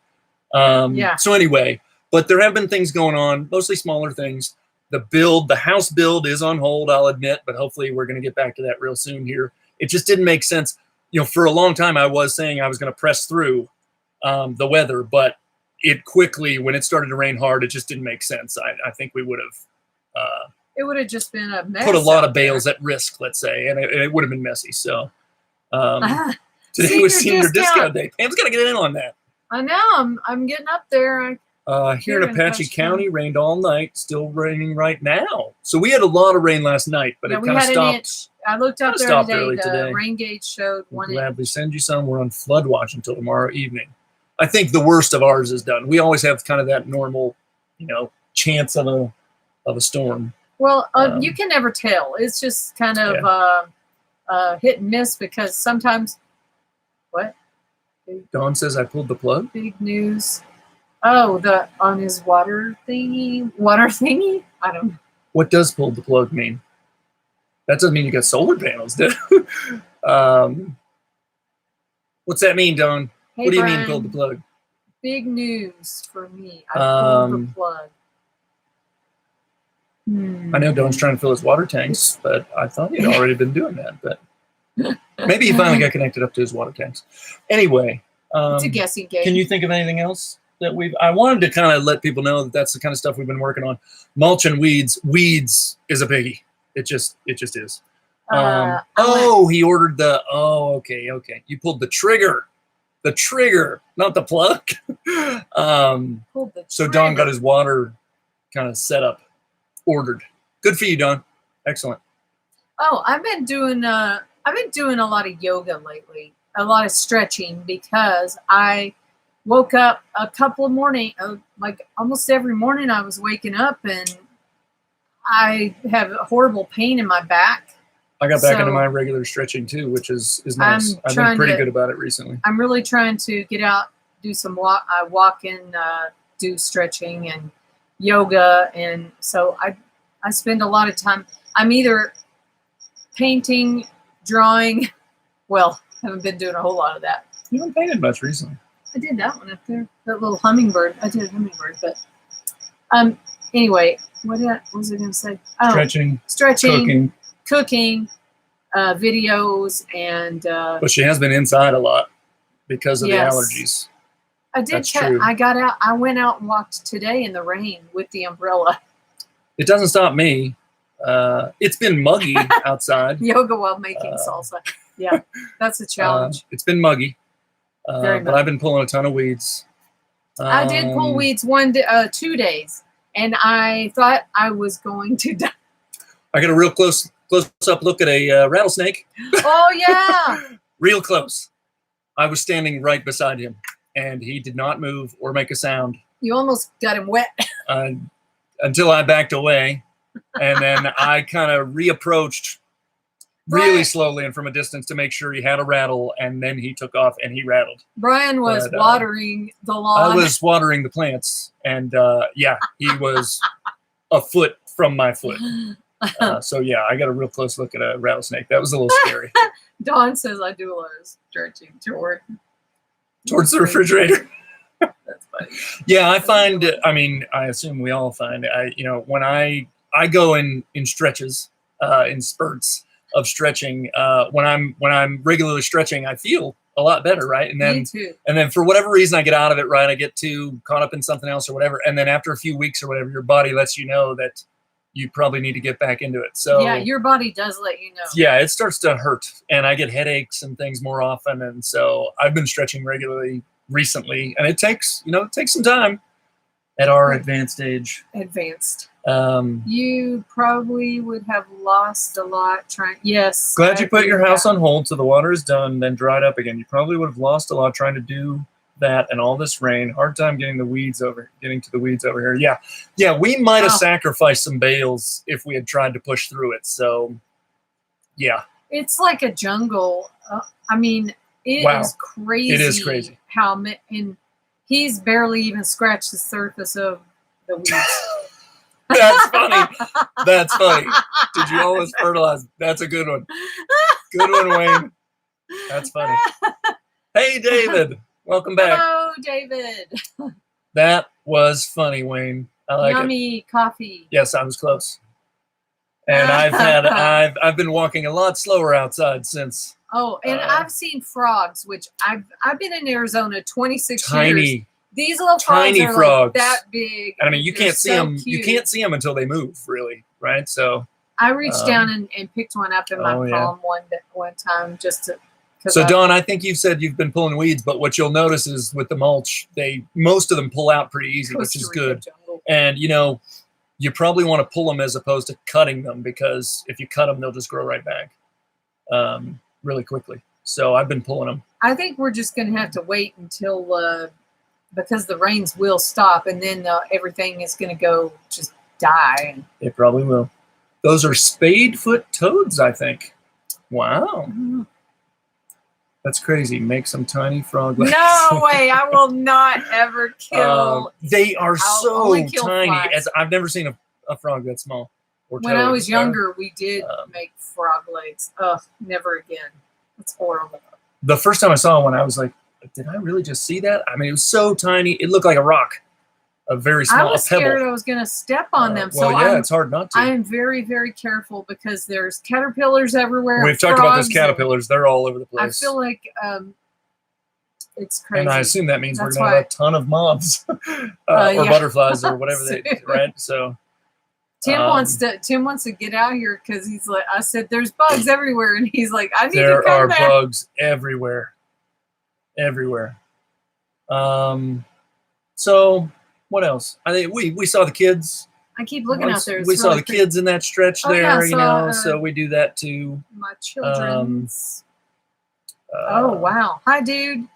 So anyway, but there have been things going on, mostly smaller things. The house build is on hold, I'll admit, but hopefully we're going to get back to that real soon here. It just didn't make sense. For a long time I was saying I was going to press through the weather, but it quickly, when it started to rain hard, it just didn't make sense. I think we would have it would have just been a mess. Put a lot of bales at risk, let's say, and it would have been messy. So today was senior discount day. Pam's got to get in on that. I know. I'm getting up there. Here in Apache County, rained all night. Still raining right now. So we had a lot of rain last night, but it kind of stopped. I looked up there today. The rain gauge showed 1 inch. We'll gladly send you some. We're on flood watch until tomorrow evening. I think the worst of ours is done. We always have kind of that normal, chance of a storm. Well, you can never tell. It's just kind of hit and miss because sometimes, what? Dawn says I pulled the plug. Big news. Oh, on his water thingy? I don't know. What does pulled the plug mean? That doesn't mean you got solar panels, dude. What's that mean, Dawn? Hey, what do you Brian, mean pulled the plug? Big news for me. I pulled the plug. I know Dawn's trying to fill his water tanks, but I thought he'd already been doing that. But maybe he finally got connected up to his water tanks. Anyway, it's a guessing game. Can you think of anything else that I wanted to kind of let people know that that's the kind of stuff we've been working on. Mulch and weeds. Weeds is a biggie. It just is. He ordered okay. You pulled the trigger, not the plug. So Don got his water kind of set up, ordered. Good for you, Don. Excellent. Oh, I've been doing a lot of yoga lately, a lot of stretching because I woke up a couple of morning, like almost every morning I was waking up and I have a horrible pain in my back. I got back into my regular stretching too, which is nice. I've been pretty good about it recently. I'm really trying to get out, do some walk in, do stretching and yoga. And so I spend a lot of time. I'm either painting, drawing. Well, haven't been doing a whole lot of that. You haven't painted much recently. I did that one up there, that little hummingbird. I did a hummingbird, but anyway, what was I going to say? Oh, stretching, cooking, videos, and. But she has been inside a lot because of the allergies. I did. I got out. I went out and walked today in the rain with the umbrella. It doesn't stop me. It's been muggy outside. Yoga while making salsa. Yeah, that's a challenge. It's been muggy. But I've been pulling a ton of weeds. I did pull weeds 2 days, and I thought I was going to die. I got a real close up look at a rattlesnake. Oh yeah, real close. I was standing right beside him, and he did not move or make a sound. You almost got him wet. Until I backed away, and then I kind of reapproached. Really slowly and from a distance to make sure he had a rattle, and then he took off and he rattled. Brian was watering the lawn. I was watering the plants, and he was a foot from my foot. So yeah, I got a real close look at a rattlesnake. That was a little scary. Dawn says I do a lot of stretching towards the refrigerator. That's funny. Yeah, I find. I mean, I assume we all find. When I go in stretches, in spurts of stretching, when I'm regularly stretching, I feel a lot better, right? And then, me too. And then for whatever reason, I get out of it, right? I get too caught up in something else or whatever. And then after a few weeks or whatever, your body lets you know that you probably need to get back into it. So yeah, your body does let you know. Yeah, it starts to hurt, and I get headaches and things more often. And so I've been stretching regularly recently, and it takes some time at our advanced age. You probably would have lost a lot trying. Yes. Glad you put your house on hold till the water is done, then dried up again. You probably would have lost a lot trying to do that and all this rain. Hard time getting to the weeds over here. Yeah. We might have sacrificed some bales if we had tried to push through it. So, yeah. It's like a jungle. I mean, it is crazy. It is crazy. And he's barely even scratched the surface of the weeds. That's funny. Did you always fertilize? That's a good one. Good one, Wayne. That's funny. Hey, David. Welcome back. Hello, David. That was funny, Wayne. I like Yummy coffee. Yes, I was close. And I've been walking a lot slower outside since. Oh, and I've seen frogs, which I've been in Arizona 26 years. These little tiny frogs are frogs. like that big. I mean, you can't see them. You can't see them until they move, really, right? So I reached down and picked one up in my palm one time just to. So Dawn, I think you've said you've been pulling weeds, but what you'll notice is with the mulch, most of them pull out pretty easy, which is good. And you probably want to pull them as opposed to cutting them, because if you cut them, they'll just grow right back really quickly. So I've been pulling them. I think we're just going to have to wait until. Because the rains will stop, and then everything is going to go just die. It probably will. Those are spadefoot toads, I think. Wow. Mhm. That's crazy. Make some tiny frog legs. No way! I will not ever kill. They are I'll so only kill tiny. flies. I've never seen a frog that small. Or When I toad. was younger, we did Um, make frog legs. Ugh, never again. That's horrible. The first time I saw one, I was like, did I really just see that? I mean, it was so tiny. It looked like a rock, a very I small was a pebble. scared I was going to step on them. Well, So yeah, it's hard not to. I am very, very careful because there's caterpillars everywhere. We've talked about those frogs, caterpillars. They're all over the I place. feel like it's crazy. And I assume that means That's we're going to have a ton of moths or yeah. butterflies or whatever they, right? So Tim wants to get out here because he's like, I said, there's bugs everywhere, and he's like, I need to there come are there. bugs everywhere, everywhere. So what else? I think we saw the kids. I keep looking out there. It's We saw really the kids in that stretch Oh, yeah, there, I you saw, know. So we do that too. My children's. Oh wow! Hi, dude.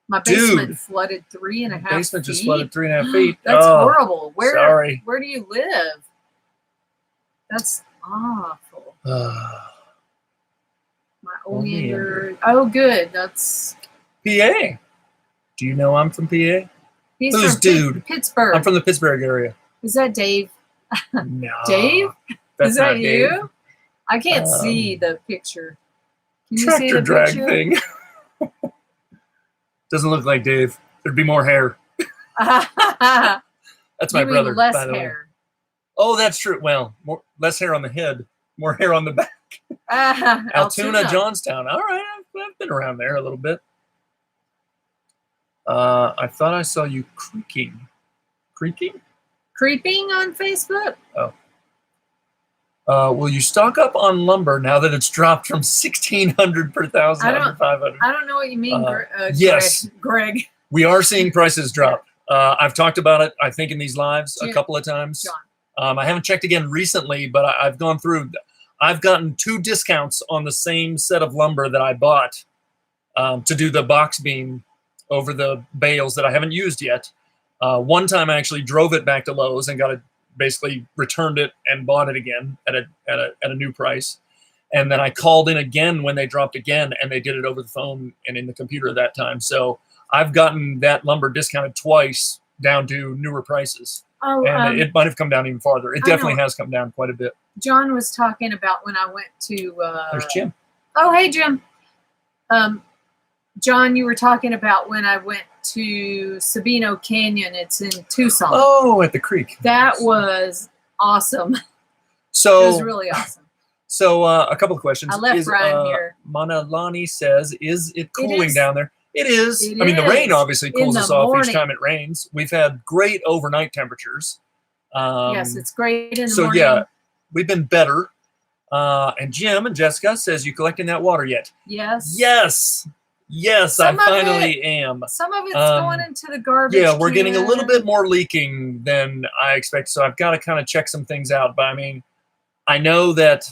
My basement flooded 3.5 basement feet. just flooded 3.5 feet. That's Oh, horrible. Where? Sorry. Where do you live? That's awful. My Oleander. Oh, good. That's PA. Do you know I'm from PA? he's Who's from dude? Pittsburgh. I'm from the Pittsburgh area. Is that Dave? No. Dave? That's Is that not you? Dave. I can't see the picture. Can you see Tractor the drag picture? thing. Doesn't look like Dave. There'd be more hair. That's my You mean brother, less by the way. hair. Oh, that's true. Well, less hair on the head, more hair on the back. Altoona, Johnstown. All right, I've been around there a little bit. I thought I saw you creaking. Creaking? Creeping on Facebook? Will you stock up on lumber now that it's dropped from 1,600 per thousand to 500? I don't know what you mean, yes. Greg. We are seeing prices drop. I've talked about it, I think, in these lives a Jim, couple of times. John. I haven't checked again recently, but I've gone through. I've gotten 2 discounts on the same set of lumber that I bought to do the box beam over the bales that I haven't used yet. One time I actually drove it back to Lowe's and got it, basically returned it and bought it again at a new price. And then I called in again when they dropped again, and they did it over the phone and in the computer that time. So I've gotten that lumber discounted twice down to newer prices. Oh, and it might have come down even farther. It definitely has come down quite a bit. John was talking about when I went to. There's Jim. Oh, hey, Jim. John, you were talking about when I went to Sabino Canyon. It's in Tucson. Oh, at the creek. That was awesome. So it was really awesome. So a couple of questions. I left Brian here. Manalani says, is it cooling down there? It is. I mean, the rain obviously cools us off each time it rains. We've had great overnight temperatures. Yes, it's great in the morning. So, yeah, we've been better. And Jim and Jessica says, you collecting that water yet? Yes. Yes. Yes, I finally am. Some of it's going into the garbage Yeah, we're can. getting a little bit more leaking than I expect. So I've got to kind of check some things out. But, I mean, I know that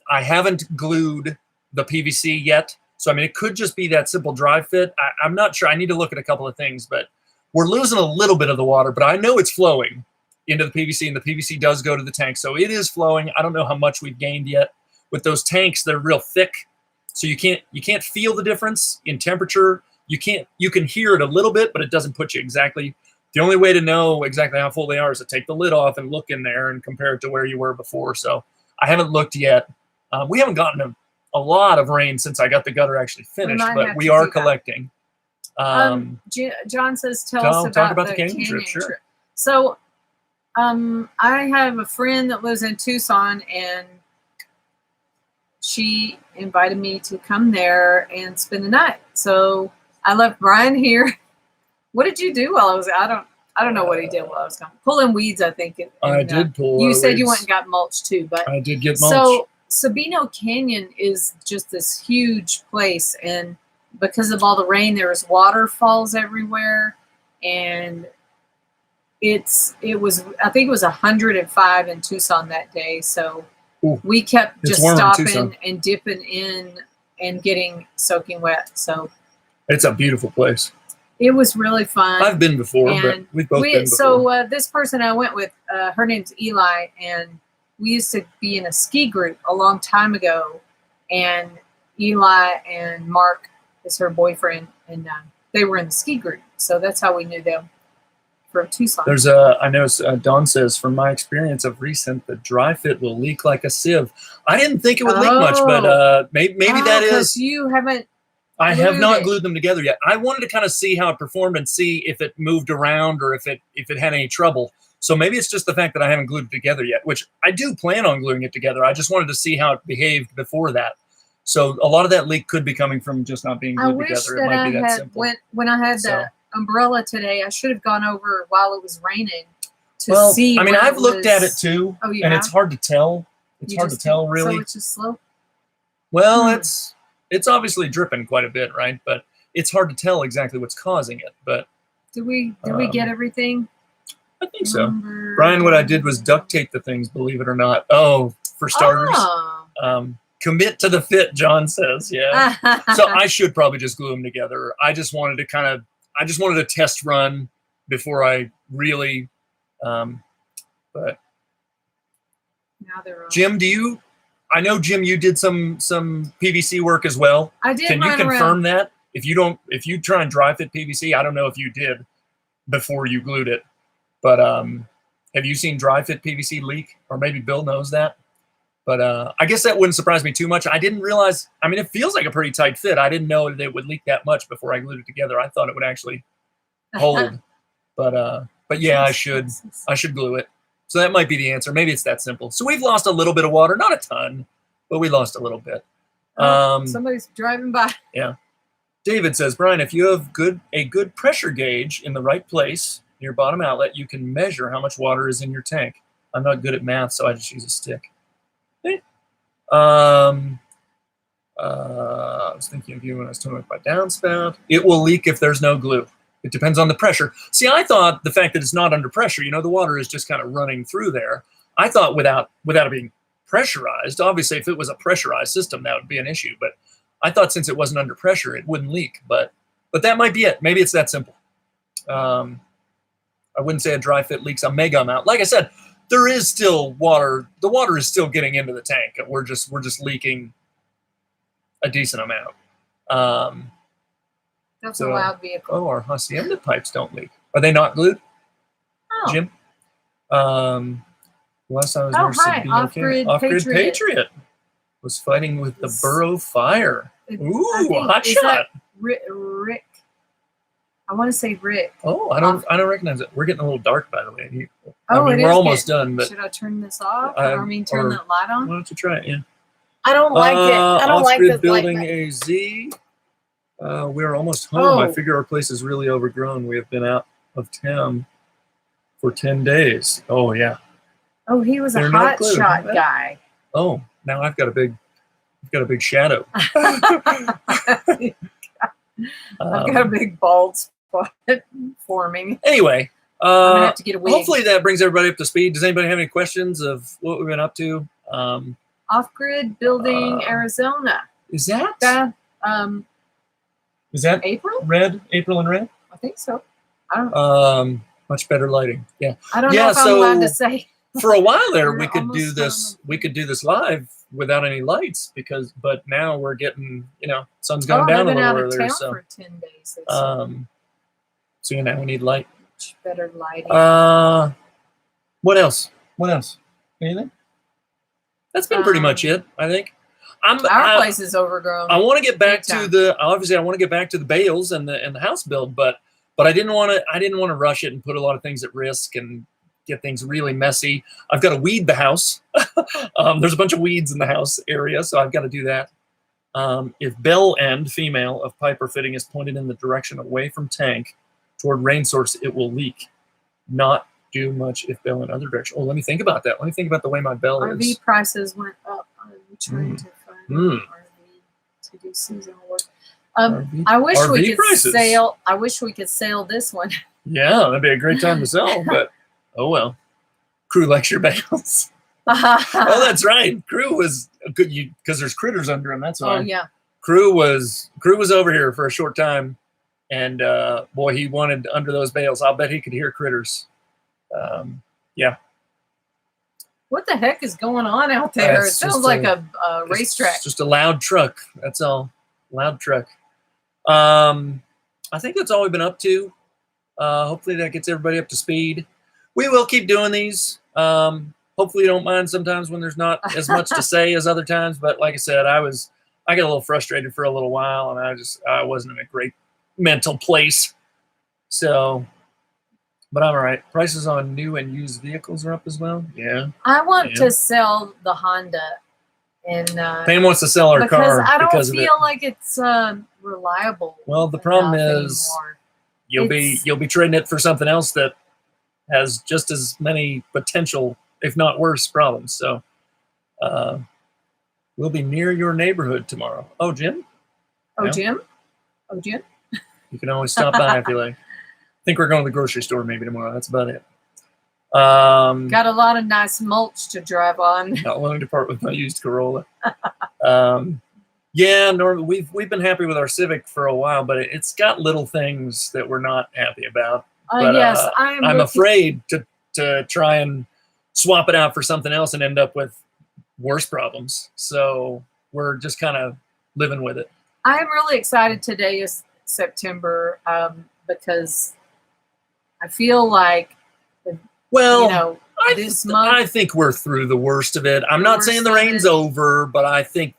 I haven't glued the PVC yet. So, I mean, it could just be that simple dry fit. I'm not sure. I need to look at a couple of things. But we're losing a little bit of the water. But I know it's flowing into the PVC. And the PVC does go to the tank. So it is flowing. I don't know how much we've gained yet. With those tanks, they're real thick. So you can't feel the difference in temperature. You can hear it a little bit, but it doesn't put you exactly. The only way to know exactly how full they are is to take the lid off and look in there and compare it to where you were before. So I haven't looked yet. We haven't gotten a lot of rain since I got the gutter actually finished, but we are collecting. John says, tell us about the canyon trip. Sure. So I have a friend that lives in Tucson, and she invited me to come there and spend the night. So I left Brian here. What did you do while I was? I don't know what he did while I was gone. Pulling weeds, I think. I did pull. You said weeds. You went and got mulch too, but I did get mulch. So Sabino Canyon is just this huge place, and because of all the rain, there's waterfalls everywhere, and it was, I think it was 105 in Tucson that day. So we kept just stopping and dipping in and getting soaking wet. So it's a beautiful place. It was really fun. I've been before, but we've both been before. So this person I went with, her name's Eli, and we used to be in a ski group a long time ago. and Eli and Mark is her boyfriend, and they were in the ski group, so that's how we knew them from Tucson. There's I know Dawn says, from my experience of recent, the dry fit will leak like a sieve. I didn't think it would leak much, but maybe that is. You haven't. I have not glued them together yet. I wanted to kind of see how it performed and see if it moved around or if it had any trouble. So maybe it's just the fact that I haven't glued it together yet, which I do plan on gluing it together. I just wanted to see how it behaved before that. So a lot of that leak could be coming from just not being glued together. It might be that simple. When I had the umbrella today, I should have gone over while it was raining to see. I mean, I've looked at it too, and it's hard to tell. It's hard to tell, really. So it's just slow? Well, it's obviously dripping quite a bit, right? But it's hard to tell exactly what's causing it. But did we get everything? I think so. Brian, what I did was duct tape the things, believe it or not. Oh, for starters. Commit to the fit, John says. Yeah. So I should probably just glue them together. I just wanted to test run before I really, but now they're Jim, I know, Jim, you did some PVC work as well. I did. Can you confirm that? If you try and dry fit PVC, I don't know if you did before you glued it, but have you seen dry fit PVC leak? Or maybe Bill knows that. But I guess that wouldn't surprise me too much. I didn't realize, I mean, it feels like a pretty tight fit. I didn't know that it would leak that much before I glued it together. I thought it would actually hold. But yeah, I should glue it. So that might be the answer. Maybe it's that simple. So we've lost a little bit of water, not a ton, but we lost a little bit. Somebody's driving by. Yeah. David says, Brian, if you have a good pressure gauge in the right place near bottom outlet, you can measure how much water is in your tank. I'm not good at math, so I just use a stick. Okay. I was thinking of you when I was talking about my downspout. It will leak if there's no glue. It depends on the pressure. See, I thought the fact that it's not under pressure, the water is just kind of running through there. I thought without it being pressurized, obviously if it was a pressurized system, that would be an issue. But I thought since it wasn't under pressure, it wouldn't leak. But that might be it. Maybe it's that simple. I wouldn't say a dry fit leaks a mega amount. Like I said, there is still water. The water is still getting into the tank. We're just leaking a decent amount. That's a loud vehicle. Oh, our hacienda pipes don't leak. Are they not glued? Oh. Jim? Last time I was there, Off-Grid Patriot was fighting with the Burrow Fire. Ooh, hot shot. Rick. I want to say Rick. Oh, I don't recognize it. We're getting a little dark, by the way. We're almost done. But should I turn this off? Turn that light on? Why don't you try it? Yeah. I don't like it. I don't like this building light. AZ. We're almost home. I figure our place is really overgrown. We have been out of town for 10 days. Oh, yeah. Oh, he was a hot shot guy. Oh, now I've got a big shadow. I've got a big bald spot forming. Anyway, I'm gonna have to get a wig. Hopefully that brings everybody up to speed. Does anybody have any questions of what we've been up to? Off-Grid Building Arizona. Is that? Is that April? April and red? I think so. I don't know. Much better lighting. Yeah. I don't know if I'm allowed to say. For a while there, we could do this. We could do this live without any lights but now we're getting, sun's going down a little earlier. So for 10 days. So now we need light. Much better lighting. What else? Anything? That's been pretty much it, I think. Our place is overgrown. I want to get back to the bales and the house build, but I didn't want to rush it and put a lot of things at risk and get things really messy. I've got to weed the house. There's a bunch of weeds in the house area, so I've got to do that. If bell end female of pipe or fitting is pointed in the direction away from tank toward rain source, it will leak. Not do much if bell in other direction. Oh, let me think about that. Let me think about the way my bell is. RV prices went up. I'm trying to find RV to do seasonal work. I wish we could sail. I wish we could sail this one. Yeah, that'd be a great time to sell, but oh well. Crew lecture bales. Oh, that's right. Crew was good because there's critters under him. That's why. Oh yeah. Crew was over here for a short time, and boy, he wanted under those bales. I'll bet he could hear critters. Yeah. What the heck is going on out there? It It's sounds just like a- a racetrack. It's just a loud truck. That's all. Loud truck. I think that's all we've been up to. Hopefully that gets everybody up to speed. We will keep doing these. Hopefully you don't mind sometimes when there's not as much to say as other times. But like I said, I got a little frustrated for a little while, and I wasn't in a great mental place. So, but I'm all right. Prices on new and used vehicles are up as well. Yeah. I want to sell the Honda, and Pam wants to sell her because car I don't because of it. feel like it's reliable. Well, the problem is anymore. you'll be trading it for something else that has just as many potential, if not worse, problems. So we'll be near your neighborhood tomorrow. Oh, Jim? Oh, Yeah. Jim? Oh, Jim? You can always stop by if you like. I think we're going to the grocery store maybe tomorrow. That's about it. Got a lot of nice mulch to drive on. Not willing to part with my used Corolla. Yeah, normally we've been happy with our Civic for a while, but it's got little things that we're not happy about. But, yes, I'm afraid to try and swap it out for something else and end up with worse problems. So we're just kind of living with it. I'm really excited. Today is September because I feel like, well, this month, I think we're through the worst of it. I'm not saying the rain's over, but I think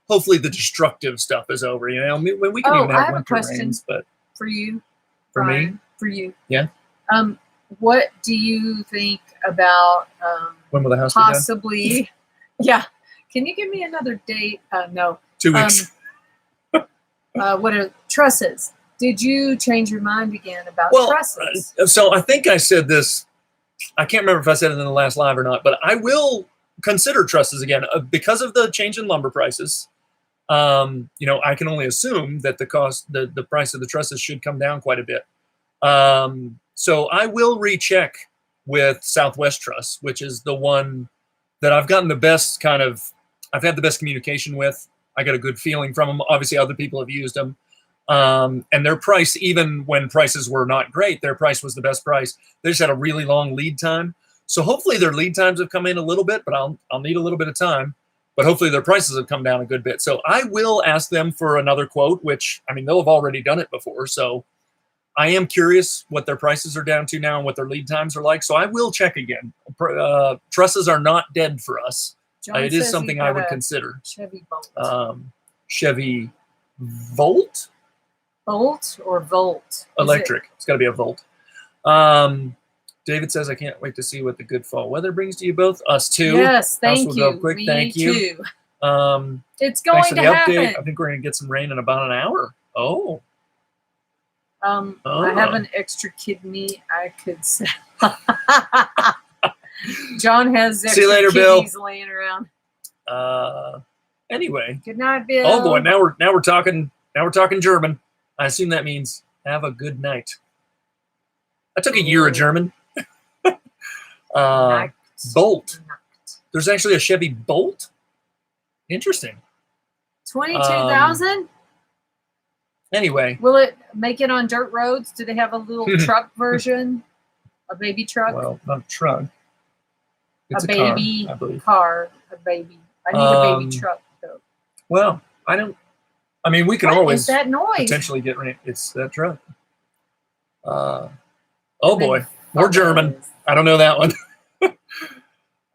hopefully the destructive stuff is over. You know, when we can even have winter rains. But for you, for Brian, me, for you, yeah. What do you think about when will the house possibly? Yeah, can you give me another date? No, 2 weeks. What are trusses? Did you change your mind again about trusses? So I think I said this. I can't remember if I said it in the last live or not, but I will consider trusses again because of the change in lumber prices. I can only assume that the price of the trusses should come down quite a bit. So I will recheck with Southwest Truss, which is the one that I've gotten the best I've had the best communication with. I got a good feeling from them. Obviously, other people have used them. And their price, even when prices were not great, their price was the best price. They just had a really long lead time. So hopefully their lead times have come in a little bit, but I'll need a little bit of time. But hopefully their prices have come down a good bit. So I will ask them for another quote, which, I mean, they'll have already done it before. So I am curious what their prices are down to now and what their lead times are like. So I will check again. Trusses are not dead for us. It is something I would consider. Chevy Bolt. Chevy Volt? Bolt or Volt? Electric. It's got to be a Volt. David says, I can't wait to see what the good fall weather brings to you both. Us too. Yes, thank you. Go quick. Me thank you. Too. It's Thanks going for to the happen. update. I think we're going to get some rain in about an hour. Oh. I have an extra kidney I could sell. John has extra See you later, kidneys Bill. laying around. Anyway. Good night, Bill. Oh boy, now we're talking German. I assume that means have a good night. I took a year of German. Bolt. There's actually a Chevy Bolt. Interesting. 22,000. Anyway, Will it make it on dirt roads? Do they have a little truck version? A baby truck? Well, not a truck. It's a baby car, I believe. Car. A baby. I need a baby truck though. Well, I mean, we can always is that noise? potentially get rain. It's that truck. Oh boy, more German. I don't know that one.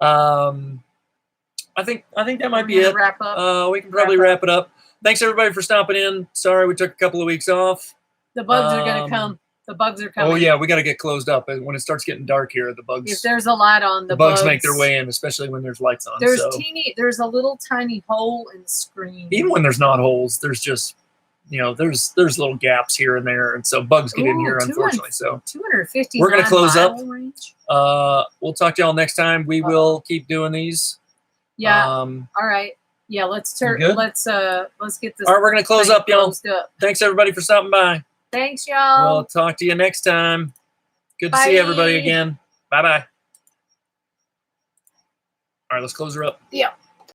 I think that might be it. Wrap up. We can probably wrap it up. Thanks everybody for stopping in. Sorry we took a couple of weeks off. The bugs are going to come. The bugs are coming. Oh yeah, we got to get closed up. When it starts getting dark here, the bugs. If there's a light on, the bugs make their way in, especially when there's lights on. There's a little tiny hole in the screen. Even when there's not holes, there's just there's little gaps here and there, and so bugs get in here, unfortunately. So 250. We're gonna close up. Range. We'll talk to y'all next time. We will keep doing these. Yeah. All right. Yeah. Let's get this. All right, we're gonna close up, y'all. Thanks everybody for stopping by. Thanks, y'all. We'll talk to you next time. Good to see everybody again. Bye bye. All right, let's close her up. Yeah.